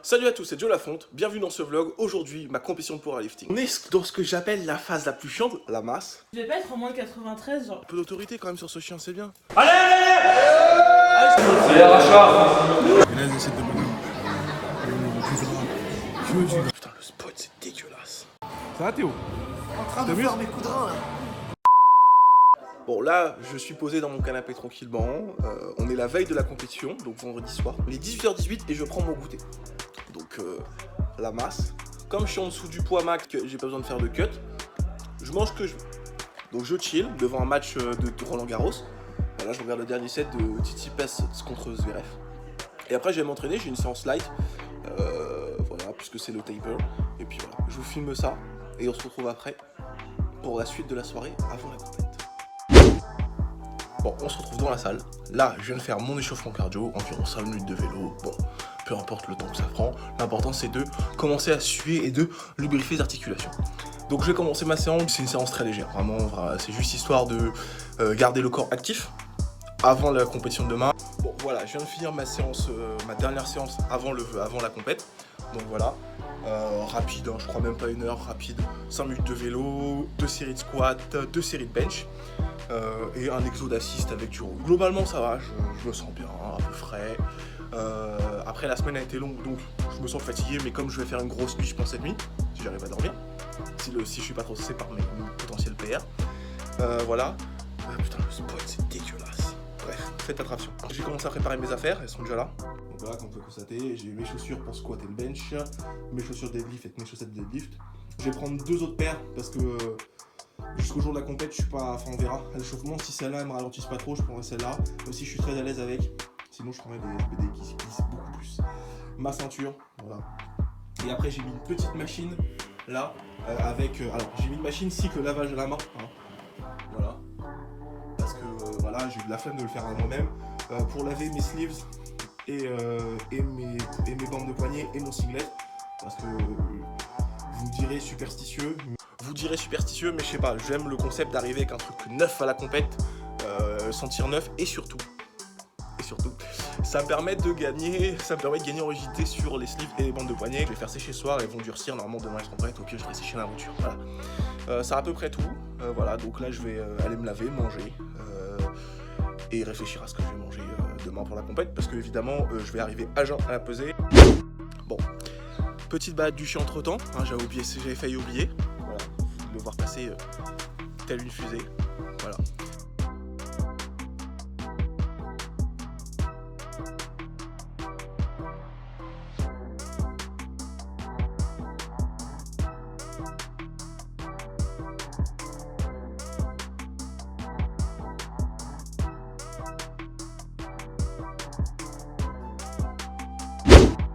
Salut à tous, c'est Joe Lafonte, bienvenue dans ce vlog. Aujourd'hui, ma compétition de powerlifting. On est dans ce que j'appelle la phase la plus chiante, la masse. Je vais pas être en moins de 93, genre. Un peu d'autorité quand même sur ce chien, c'est bien. Allez, Rachat. Putain, le spot, c'est dégueulasse. Ça va Théo? En train de faire mes coups de rein là. Bon là, je suis posé dans mon canapé tranquillement. On est la veille de la compétition, donc vendredi soir. Il est 18h18 et je prends mon goûter. Donc la masse. Comme je suis en dessous du poids max, que j'ai pas besoin de faire de cut, je mange ce que je veux. Donc je chill devant un match de Roland Garros. Là je regarde le dernier set de Tsitsipas contre Zverev. Et après je vais m'entraîner, j'ai une séance light. Voilà, puisque c'est le taper. Et puis voilà, je vous filme ça. Et on se retrouve après pour la suite de la soirée avant la compétition. Bon, on se retrouve dans la salle. Là, je viens de faire mon échauffement cardio, environ 5 minutes de vélo. Bon, peu importe le temps que ça prend, l'important c'est de commencer à suer et de lubrifier les articulations. Donc je vais commencer ma séance, c'est une séance très légère, vraiment, c'est juste histoire de garder le corps actif avant la compétition de demain. Bon, voilà, je viens de finir ma séance, ma dernière séance avant la compète. Donc voilà, rapide, hein, je crois même pas une heure, rapide, 5 minutes de vélo, 2 séries de squats, 2 séries de bench. Et un exo d'assist avec du row. Globalement ça va, je me sens bien, un peu frais. Après la semaine a été longue donc je me sens fatigué, mais comme je vais faire une grosse nuit je pense cette nuit, si j'arrive à dormir, si je suis pas trop stressé par mes potentiels PR. Voilà. Putain le spot c'est dégueulasse. Bref, faites attention. J'ai commencé à préparer mes affaires, elles sont déjà là. Donc voilà, comme vous pouvez constater, j'ai mes chaussures pour squat et le bench, mes chaussures deadlift et mes chaussettes de deadlift. Je vais prendre 2 autres paires parce que jusqu'au jour de la compète, je suis pas. Enfin, on verra. À l'échauffement, si celle-là elle me ralentisse pas trop, je prendrai celle-là. Même si je suis très à l'aise avec. Sinon, je prendrai des BD qui se glissent beaucoup plus. Ma ceinture, voilà. Et après, j'ai mis une petite machine là avec. Alors, j'ai mis une machine cycle lavage à la main. Hein. Voilà. Parce que voilà, j'ai eu de la flemme de le faire à moi-même. Pour laver mes sleeves et mes bandes de poignet et mon singlet. Parce que vous direz superstitieux. Mais je sais pas, j'aime le concept d'arriver avec un truc neuf à la compète, sentir neuf et surtout, ça me permet de gagner en rigidité sur les sleeves et les bandes de poignet. Je vais faire sécher ce soir et vont durcir, normalement demain elles seront prêtes, au pire je ferai sécher la voiture, voilà. C'est à peu près tout, voilà, donc là je vais aller me laver, manger et réfléchir à ce que je vais manger demain pour la compète, parce que évidemment je vais arriver à jeun à la pesée. Bon, petite balade du chien entre temps, hein, j'avais failli oublier. Le voir passer telle une fusée, voilà.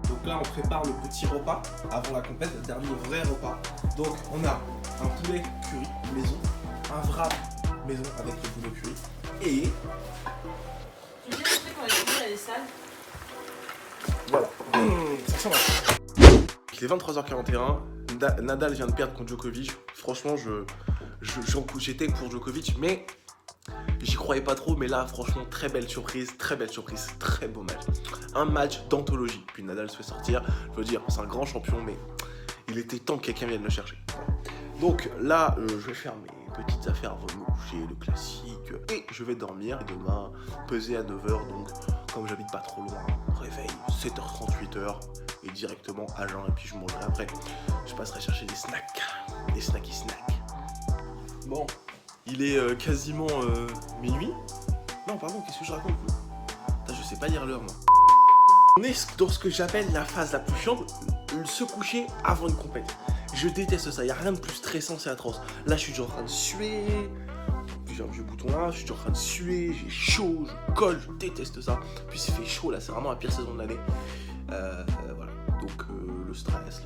Donc là on prépare le petit repas avant la compète, le dernier vrai repas. Donc on a un poulet curry maison, un wrap maison avec le poulet curry et... Tu me dis quand les cuisines elle est sale. Voilà, ça sent mal. Il est 23h41, Nadal vient de perdre contre Djokovic. Franchement, j'étais pour Djokovic, mais j'y croyais pas trop. Mais là, franchement, très belle surprise, très beau match. Un match d'anthologie. Puis Nadal se fait sortir, je veux dire, c'est un grand champion, mais il était temps que quelqu'un vienne le chercher. Donc là, je vais faire mes petites affaires avant de me coucher, le classique, et je vais dormir. Et demain, peser à 9h, donc comme j'habite pas trop loin, réveil 7h30, 8h, et directement à jeun, et puis je mangerai après. Je passerai chercher des snacks, des snacky snacks. Bon, il est quasiment minuit. Non, pardon, qu'est-ce que je raconte? Putain, je sais pas lire l'heure, moi. On est dans ce que j'appelle la phase la plus chiante, se coucher avant une compète. Je déteste ça, il n'y a rien de plus stressant, c'est atroce. Là, je suis déjà en train de suer. Puis j'ai un vieux bouton là, je suis déjà en train de suer, j'ai chaud, je colle, je déteste ça. Puis il fait chaud là, c'est vraiment la pire saison de l'année. Voilà, donc le stress.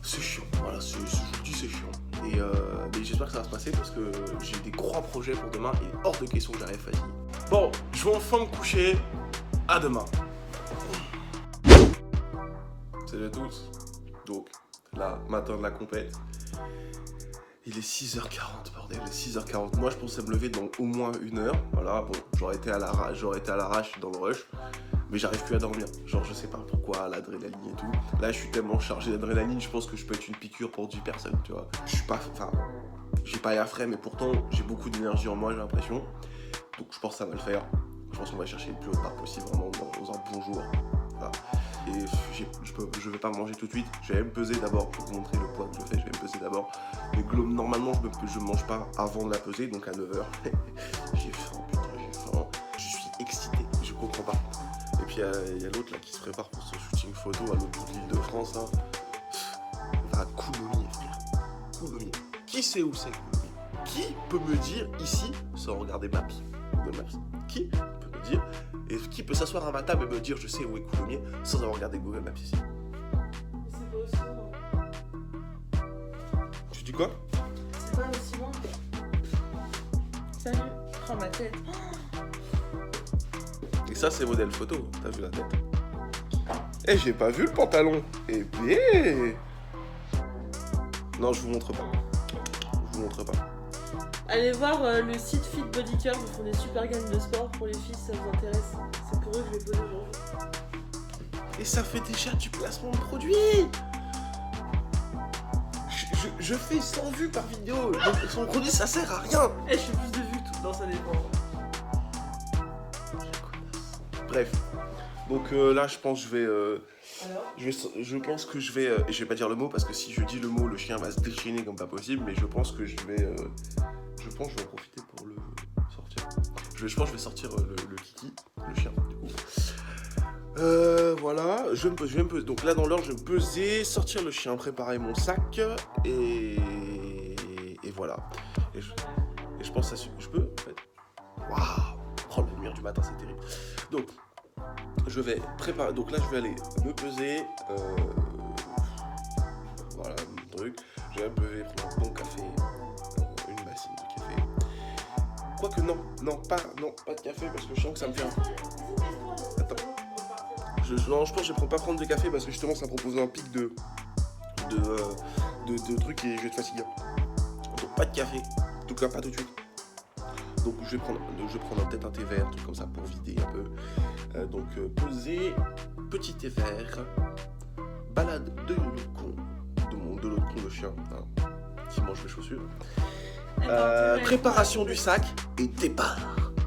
C'est chiant, voilà, je vous dis c'est chiant. Et mais j'espère que ça va se passer parce que j'ai des gros projets pour demain et hors de question que j'arrive à finir. Bon, je vais enfin me coucher. À demain. Salut à tous. Donc, là, matin de la compète. Il est 6h40, bordel, il est 6h40. Moi, je pensais me lever dans au moins 1 heure. Voilà, bon, j'aurais été à l'arrache dans le rush. mais j'arrive plus à dormir. Genre, je sais pas pourquoi, l'adrénaline et tout. Là, je suis tellement chargé d'adrénaline, je pense que je peux être une piqûre pour 10 personnes, tu vois. Je suis pas, enfin, j'ai pas l'air frais, mais pourtant, j'ai beaucoup d'énergie en moi, j'ai l'impression. Donc, je pense que ça va le faire. Je pense qu'on va chercher le plus haut part possible, vraiment, dans un bon jour. Voilà. Et je vais pas manger tout de suite, je vais me peser d'abord pour vous montrer le poids que je fais, je vais me peser d'abord. Mais normalement je mange pas avant de la peser, donc à 9h. J'ai faim, putain, j'ai faim. Je suis excité, je comprends pas. Et puis il y a l'autre là qui se prépare pour son shooting photo à l'autre bout de l'île de France. Hein. Va Coulommiers, frère. Coulommiers. Qui sait où c'est Coulommiers? Qui peut me dire ici, sans regarder Maps, Google Maps, qui peut me dire, et qui peut s'asseoir à ma table et me dire je sais où est Coulommiers sans avoir regardé Google Maps ici? C'est pas aussi loin. Tu dis quoi? C'est pas aussi loin. Salut. Oh ma tête. Et ça c'est modèle photo, t'as vu la tête? Eh, j'ai pas vu le pantalon. Eh bien. Non, je vous montre pas. Je vous montre pas. Allez voir le site Fit Body Curve, ils font des super gammes de sport pour les filles si ça vous intéresse. C'est pour eux que je vais poser aujourd'hui. Et ça fait déjà du placement de produit. Je fais 100 vues par vidéo. Donc, son produit, ça sert à rien. Eh, je fais plus de vues tout. Non, ça dépend. Bref. Donc là, je pense que je vais... Alors je pense que je vais... et je vais pas dire le mot parce que si je dis le mot, le chien va se déchaîner comme pas possible. Mais je pense que je vais... je pense que je vais en profiter pour le sortir. Je pense que je vais sortir le kiki, le chien, du coup. Voilà, je vais me peser. Donc là, dans l'ordre, je vais me peser, sortir le chien, préparer mon sac et voilà. Et je pense que ça suffit. Je peux, en fait. Waouh! Oh, la lumière du matin, c'est terrible. Donc, je vais préparer. Donc là, je vais aller me peser. Voilà, mon truc. Je vais me peser, prendre un bon café, une bassine de café. Quoique, non, pas de café parce que je sens que ça me fait un... Attends. Non, je pense que je ne vais pas prendre de café parce que justement, ça me propose un pic de trucs et je vais être fatigué. Donc, pas de café. En tout cas, pas tout de suite. Donc je vais prendre peut-être un thé vert, un truc comme ça pour vider un peu. Donc peser, petit thé vert, balade de l'autre con, de l'autre con de chien, hein, qui mange mes chaussures. Préparation du sac et départ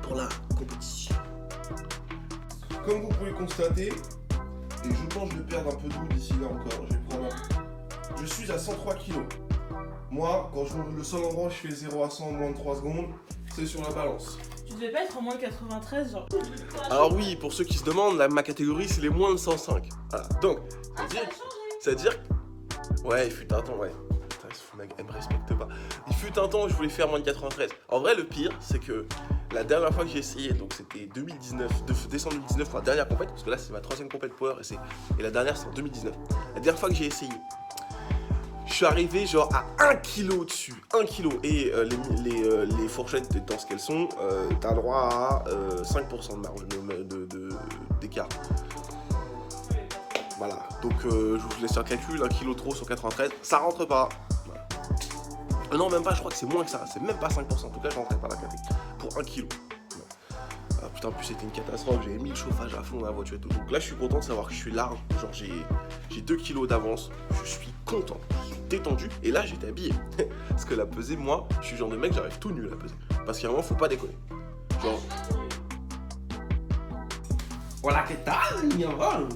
pour la compétition. Comme vous pouvez constater, et je pense que je vais perdre un peu d'eau d'ici là encore, je suis à 103 kg. Moi, quand le seul endroit où je fais 0 à 100 en moins de 3 secondes, c'est sur la balance. Tu devais pas être en moins de 93, genre. Alors oui, pour ceux qui se demandent, ma catégorie c'est les moins de 105. Voilà. Donc, c'est-à-dire... Ouais, il fut un temps, ouais. Putain, elle me respecte pas. Il fut un temps où je voulais faire moins de 93. En vrai, le pire, c'est que la dernière fois que j'ai essayé, donc c'était 2019, décembre 2019 pour la dernière compète, parce que là c'est ma 3e compète Power et la dernière c'est en 2019. La dernière fois que j'ai essayé, je suis arrivé genre à 1 kg dessus, 1 kg. Et les fourchettes étant ce qu'elles sont, t'as le droit à 5% de marge d'écart. Voilà, donc je vous laisse un calcul, 1 kg trop sur 93, ça rentre pas. Voilà. Non, même pas, je crois que c'est moins que ça, c'est même pas 5%, en tout cas je rentrais pas la catégorie, pour 1 kg. Ah, putain, en plus c'était une catastrophe, j'avais mis le chauffage à fond dans la voiture et tout. Donc là je suis content de savoir que je suis large, genre j'ai 2 kilos d'avance, je suis content, je suis détendu. Et là j'étais habillé, parce que la pesée, moi, je suis le genre de mec, j'arrive tout nu à la pesée. Parce qu'à un moment, faut pas déconner. Genre... Voilà, que tal, mi amor?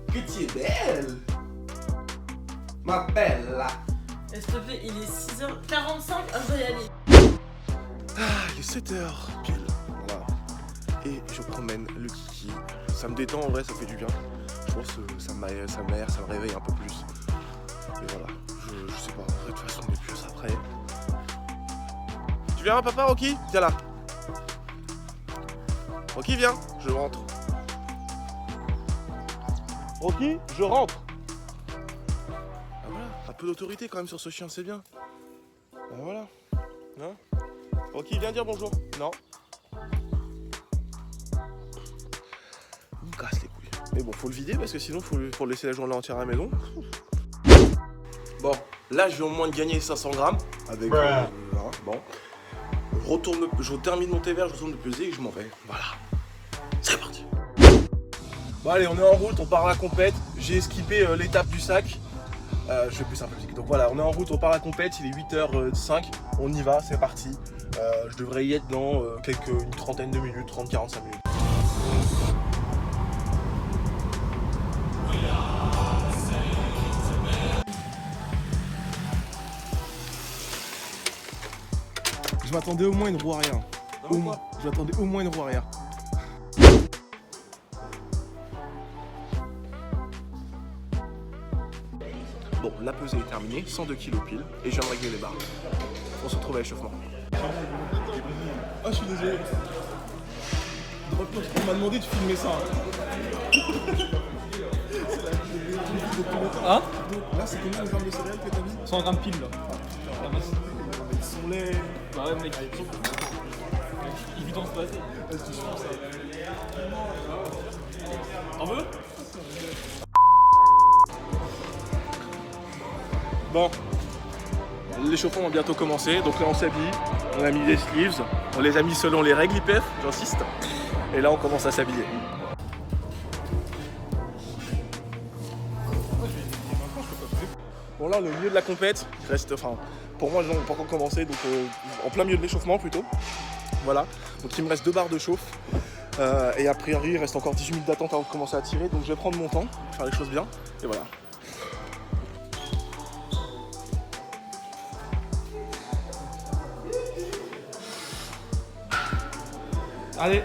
Que tu es belle! Ma bella! S'il te plaît, il est 6h45, je dois y aller. Ah, il est 7h pile. Voilà. Et je promène le kiki. Ça me détend en vrai, ça fait du bien. Je pense que ça m'aère, ça me réveille un peu plus. Et voilà, je sais pas, en vrai, de toute façon on est plus après. Tu viens papa, Rocky? Viens là. Rocky, viens, je rentre. Rocky, je rentre. Ah voilà, un peu d'autorité quand même sur ce chien, c'est bien. Ah voilà. Hein? Rocky, viens dire bonjour. Non. Il me casse les couilles. Mais bon, faut le vider parce que sinon, faut le laisser la journée entière à la maison. Bon, là, je vais au moins de gagner 500 grammes. Avec... voilà, bon. Je termine mon thé vert, je retourne le peser et je m'en vais. Voilà. C'est parti. Bon allez, on est en route, on part à la compète. J'ai skippé l'étape du sac. Je fais plus simple. Donc voilà, on est en route, on part à la compète, il est 8h05. On y va, c'est parti. Je devrais y être dans une trentaine de minutes, 30-45 minutes. Je m'attendais au moins une roue arrière. Je m'attendais au moins une roue arrière. Bon, la pesée est terminée, 102 kg pile, et je viens de régler les barres. On se retrouve à l'échauffement. Ah, je suis désolé. On m'a demandé de filmer ça. Hein? Là, c'est combien de grammes de céréales que t'as mis? 100 grammes pile là. Ils sont les... Bah ouais mec, évidence passée. T'en veux? Bon, l'échauffement va bientôt commencer, donc là on s'habille, on a mis les sleeves, on les a mis selon les règles IPF, j'insiste, et là on commence à s'habiller. Bon là on est au milieu de la compète, il reste, enfin pour moi ils n'ont pas encore commencé, donc en plein milieu de l'échauffement plutôt, voilà, donc il me reste 2 barres de chauffe, et a priori il reste encore 18 minutes d'attente avant de commencer à tirer, donc je vais prendre mon temps, faire les choses bien, et voilà. Allez.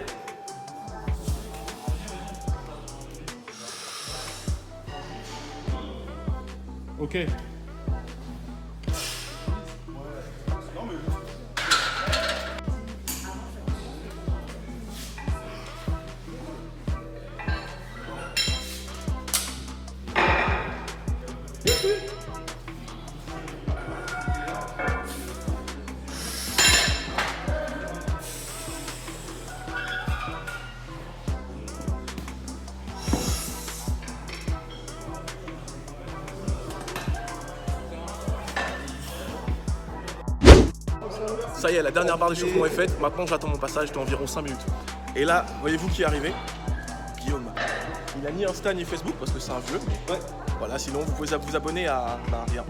Ok. Ça y est, la dernière barre d'échauffement est faite, maintenant j'attends mon passage d'environ 5 minutes. Et là, voyez-vous qui est arrivé? Guillaume. Il a ni Insta ni Facebook parce que c'est un vieux. Ouais. Voilà, sinon vous pouvez vous abonner à rien.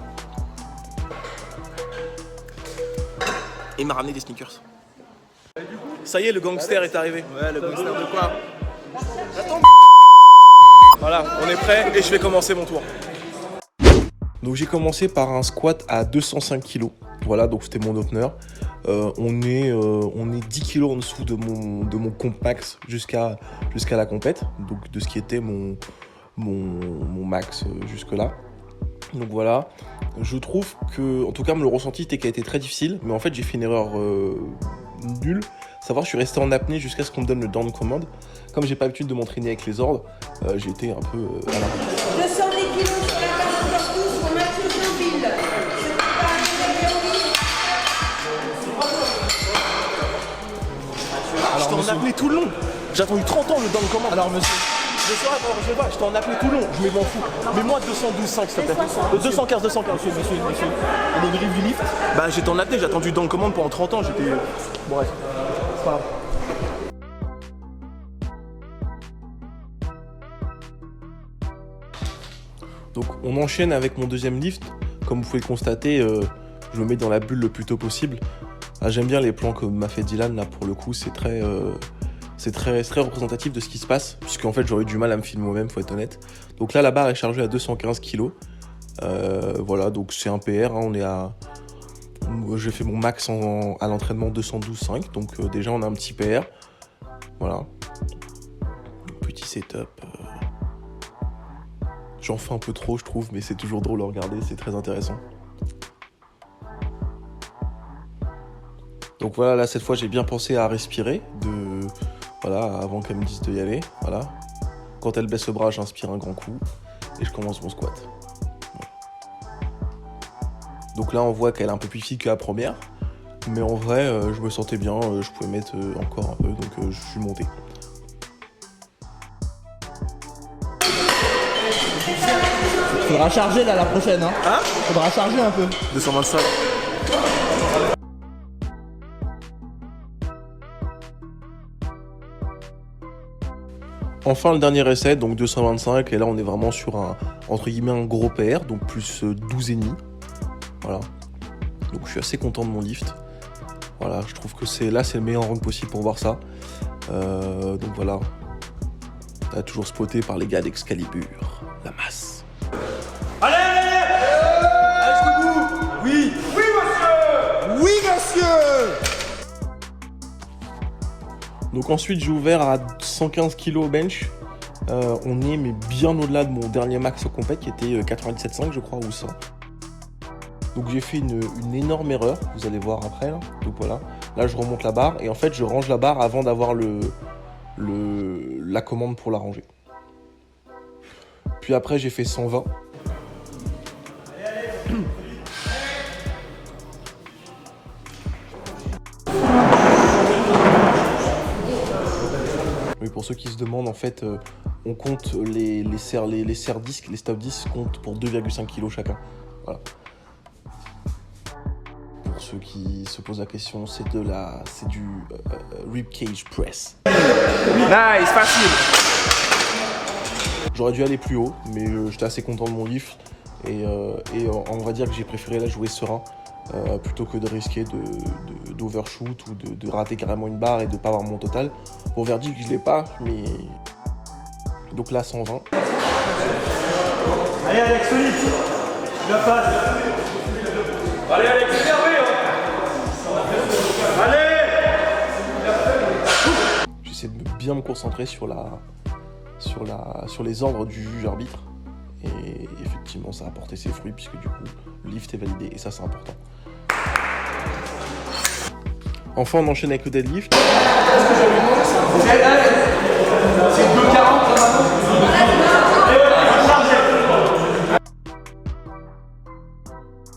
Et il m'a ramené des sneakers. Ça y est, le gangster est arrivé. Ouais, le gangster de quoi? J'attends. Voilà, on est prêt et je vais commencer mon tour. Donc j'ai commencé par un squat à 205 kg. Voilà, donc c'était mon opener. On est 10 kg en dessous de mon comp max jusqu'à la compète, donc de ce qui était mon max jusque là. Donc voilà, je trouve que, en tout cas, le ressenti était qu'il a été très difficile, mais en fait j'ai fait une erreur nulle. Savoir, je suis resté en apnée jusqu'à ce qu'on me donne le down command. Comme j'ai pas l'habitude de m'entraîner avec les ordres, j'ai été un peu à la... 210 kg sur la barre de tous, on max au vide. Je t'en appelé tout le long. J'ai attendu 30 ans le down command. Alors monsieur, je sais pas, je t'en appelé tout le long. Je m'en fous. Mais moi 212,5 s'il te plaît. 215. Monsieur. On est une rive du lift. Bah j'étais en apnée, j'ai attendu le down command pendant 30 ans. J'étais... Bon bref. C'est pas grave. Donc on enchaîne avec mon deuxième lift. Comme vous pouvez le constater, je me mets dans la bulle le plus tôt possible. Ah, j'aime bien les plans que m'a fait Dylan là, pour le coup, c'est très représentatif de ce qui se passe, puisqu'en fait j'aurais eu du mal à me filmer moi-même, faut être honnête. Donc là la barre est chargée à 215 kg. Voilà, donc c'est un PR, hein, j'ai fait mon max à l'entraînement 212,5, donc déjà on a un petit PR. Voilà. Petit setup. J'en fais un peu trop je trouve, mais c'est toujours drôle à regarder, c'est très intéressant. Donc voilà, là cette fois j'ai bien pensé à respirer, voilà, avant qu'elle me dise de y aller, voilà. Quand elle baisse le bras, j'inspire un grand coup et je commence mon squat. Voilà. Donc là on voit qu'elle est un peu plus fine que la première, mais en vrai je me sentais bien, je pouvais mettre encore un peu, donc je suis monté. Faudra charger là la prochaine, hein? Hein? Faudra charger un peu. 225. Enfin le dernier essai, donc 225, et là on est vraiment sur un, entre guillemets, un gros PR, donc plus 12,5. Voilà. Donc je suis assez content de mon lift. Voilà, je trouve que c'est le meilleur angle possible pour voir ça. Donc voilà. T'as toujours spoté par les gars d'Excalibur. La masse. Allez, jusqu'au bout. Oui. Oui, monsieur. Oui, monsieur! Donc ensuite j'ai ouvert à 115 kg au bench. On est mais bien au-delà de mon dernier max au compète qui était 97,5 je crois ou 100. Donc j'ai fait une énorme erreur, vous allez voir après là. Donc voilà, là je remonte la barre et en fait je range la barre avant d'avoir la commande pour la ranger. Puis après j'ai fait 120. Mais pour ceux qui se demandent, en fait, on compte les serres disques, les stop disques comptent pour 2,5 kg chacun. Voilà. Pour ceux qui se posent la question, c'est du rib cage press. Nice, facile. J'aurais dû aller plus haut, mais j'étais assez content de mon lift et on va dire que j'ai préféré la jouer serein plutôt que de risquer d'overshoot ou de rater carrément une barre et de pas avoir mon total. Bon, verdict, je l'ai pas, mais donc là 120. Allez Alex, solide. La passe. Allez Alex, énervé. Allez. J'essaie de bien me concentrer sur les ordres du juge arbitre. Et effectivement, ça a porté ses fruits puisque du coup, le lift est validé et ça, c'est important. Enfin, on enchaîne avec le deadlift. C'est 2,40.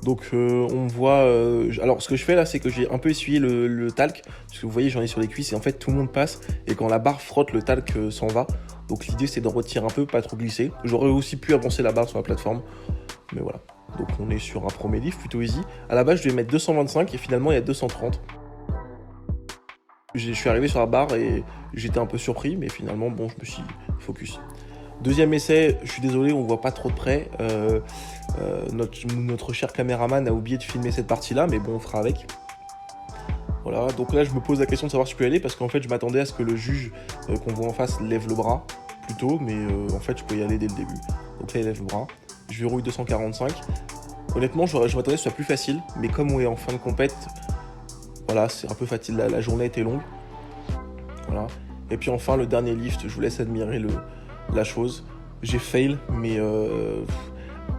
Donc on voit... alors ce que je fais là, c'est que j'ai un peu essuyé le talc. Parce que vous voyez, j'en ai sur les cuisses et en fait tout le monde passe. Et quand la barre frotte, le talc s'en va. Donc l'idée c'est d'en retirer un peu, pas trop glisser. J'aurais aussi pu avancer la barre sur la plateforme. Mais voilà. Donc on est sur un premier lift plutôt easy. À la base je devais mettre 225 et finalement il y a 230. Je suis arrivé sur la barre et j'étais un peu surpris. Mais finalement bon, je me suis focus. Deuxième essai, je suis désolé, on voit pas trop de près. Notre cher caméraman a oublié de filmer cette partie-là, mais bon, on fera avec. Voilà, donc là, je me pose la question de savoir si je peux y aller, parce qu'en fait, je m'attendais à ce que le juge qu'on voit en face lève le bras, plutôt, mais en fait, je peux y aller dès le début. Donc là, il lève le bras. Je verrouille 245. Honnêtement, je m'attendais à ce que ce soit plus facile, mais comme on est en fin de compète, voilà, c'est un peu facile, la journée était longue. Voilà. Et puis enfin, le dernier lift, je vous laisse admirer la chose. J'ai fail, mais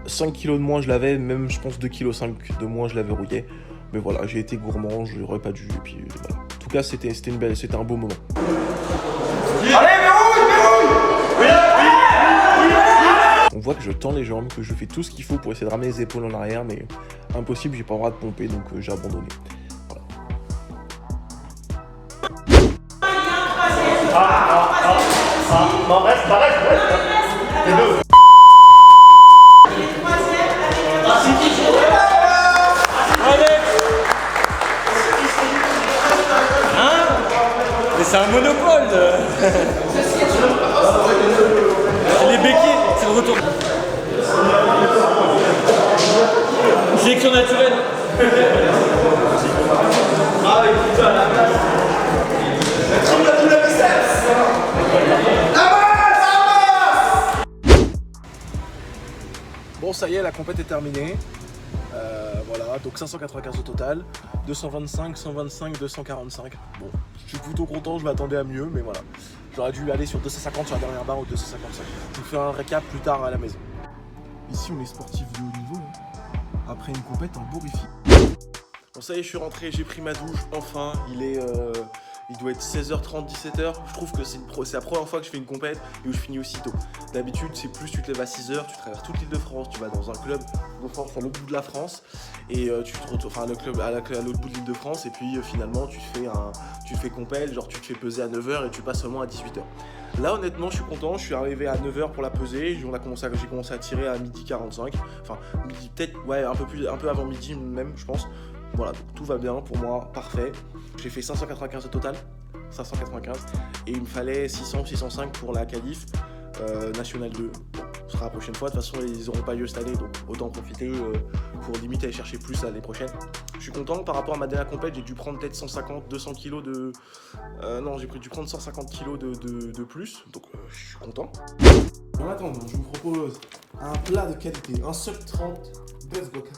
5 kg de moins je l'avais, même je pense 2,5 kg de moins je la verrouillais. Mais voilà, j'ai été gourmand, j'aurais pas dû, et puis voilà. En tout cas, c'était un beau moment. Allez, verrouille. On voit que je tends les jambes, que je fais tout ce qu'il faut pour essayer de ramener les épaules en arrière, mais impossible, j'ai pas le droit de pomper, donc j'ai abandonné. Voilà. Non, reste. Les deux. Mais c'est un monopole. Les béquilles, c'est le retour. Sélection naturelle. Ah oui, putain, la place. On a tout la biceps. Bon, ça y est, la compète est terminée. Voilà, donc 595 au total, 225, 125, 245. Bon, je suis plutôt content, je m'attendais à mieux, mais voilà. J'aurais dû aller sur 250 sur la dernière barre ou 255. Je vous fais un récap plus tard à la maison. Ici, on est sportif de haut niveau, hein. Après une compète en bourrifi. Bon, ça y est, je suis rentré, j'ai pris ma douche, enfin, il doit être 16h30, 17h. Je trouve que c'est la première fois que je fais une compète et où je finis aussitôt. D'habitude, c'est plus tu te lèves à 6h, tu traverses toute l'île de France, tu vas dans un club de France à l'autre bout de la France et tu te retrouves, enfin, le club à l'autre bout de l'île de France et puis finalement tu fais compète, genre tu te fais peser à 9h et tu passes seulement à 18h. Là, honnêtement, je suis content, je suis arrivé à 9h pour la pesée, j'ai commencé à tirer à 12h45, enfin, midi, peut-être, ouais, un peu avant midi même, je pense. Voilà, donc tout va bien pour moi, parfait. J'ai fait 595 au total. 595. Et il me fallait 600 ou 605 pour la qualif National 2. Bon, ce sera la prochaine fois. De toute façon, ils n'auront pas lieu cette année, donc autant en profiter pour limite aller chercher plus l'année prochaine. Je suis content par rapport à ma dernière compète, j'ai dû prendre peut-être 150, 200 kg de... non, j'ai dû prendre 150 kg de plus, donc je suis content. En attendant, je vous propose un plat de qualité, un sub 30 Buzz Boca.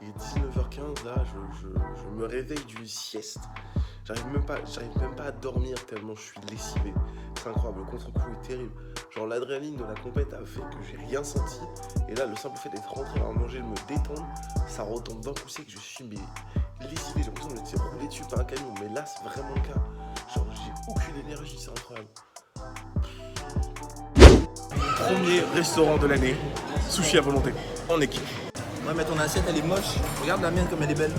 Il est 19h15, là, je me réveille d'une sieste. J'arrive même pas à dormir tellement je suis lessivé. C'est incroyable, le contre-coup est terrible. Genre l'adrénaline de la compète a fait que j'ai rien senti. Et là, le simple fait d'être rentré à manger, de me détendre, ça retombe d'un coup sec que je suis lessivé. J'ai l'impression de me laisser rouler dessus par un camion. Mais là, c'est vraiment le cas. Genre, j'ai aucune énergie, c'est incroyable. Premier restaurant de l'année, sushi à volonté, en équipe. Ouais, mais ton assiette elle est moche. Regarde la mienne comme elle est belle.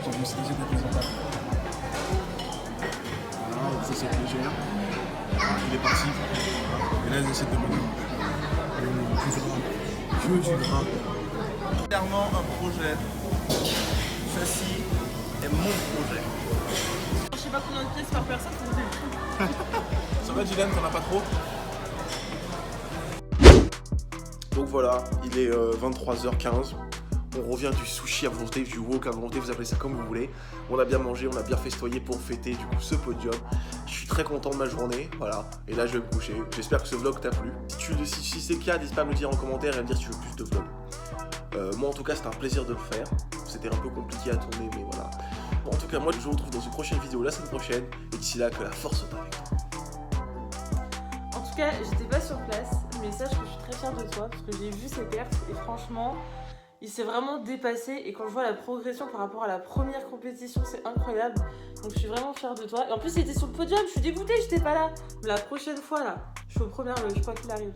J'ai vu ça, c'était présentable. Voilà, ça c'est légère. Il est parti. Et là, ils essaient de monter. Que du gras. Clairement un projet. Ceci est mon projet. Je sais pas combien de pièces par personne, ça me fait le coup. Ça va Dylan, t'en as pas trop? Donc voilà, il est 23h15. On revient du sushi à volonté, du wok à volonté, vous appelez ça comme vous voulez. On a bien mangé, on a bien festoyé pour fêter du coup ce podium. Je suis très content de ma journée, voilà. Et là je vais me coucher. J'espère que ce vlog t'a plu. Si c'est le cas, n'hésite pas à me le dire en commentaire et à me dire si tu veux plus de vlogs. Moi en tout cas c'était un plaisir de le faire. C'était un peu compliqué à tourner mais voilà. Bon, en tout cas moi je vous retrouve dans une prochaine vidéo la semaine prochaine. Et d'ici là que la force soit avec toi. En tout cas, j'étais pas sur place, mais sache que je suis très fière de toi parce que j'ai vu ses pertes et franchement, il s'est vraiment dépassé. Et quand je vois la progression par rapport à la première compétition, c'est incroyable. Donc je suis vraiment fière de toi. Et en plus, il était sur le podium, je suis dégoûtée, j'étais pas là. Mais la prochaine fois, là, je suis aux premières loges, quoi qu'il arrive.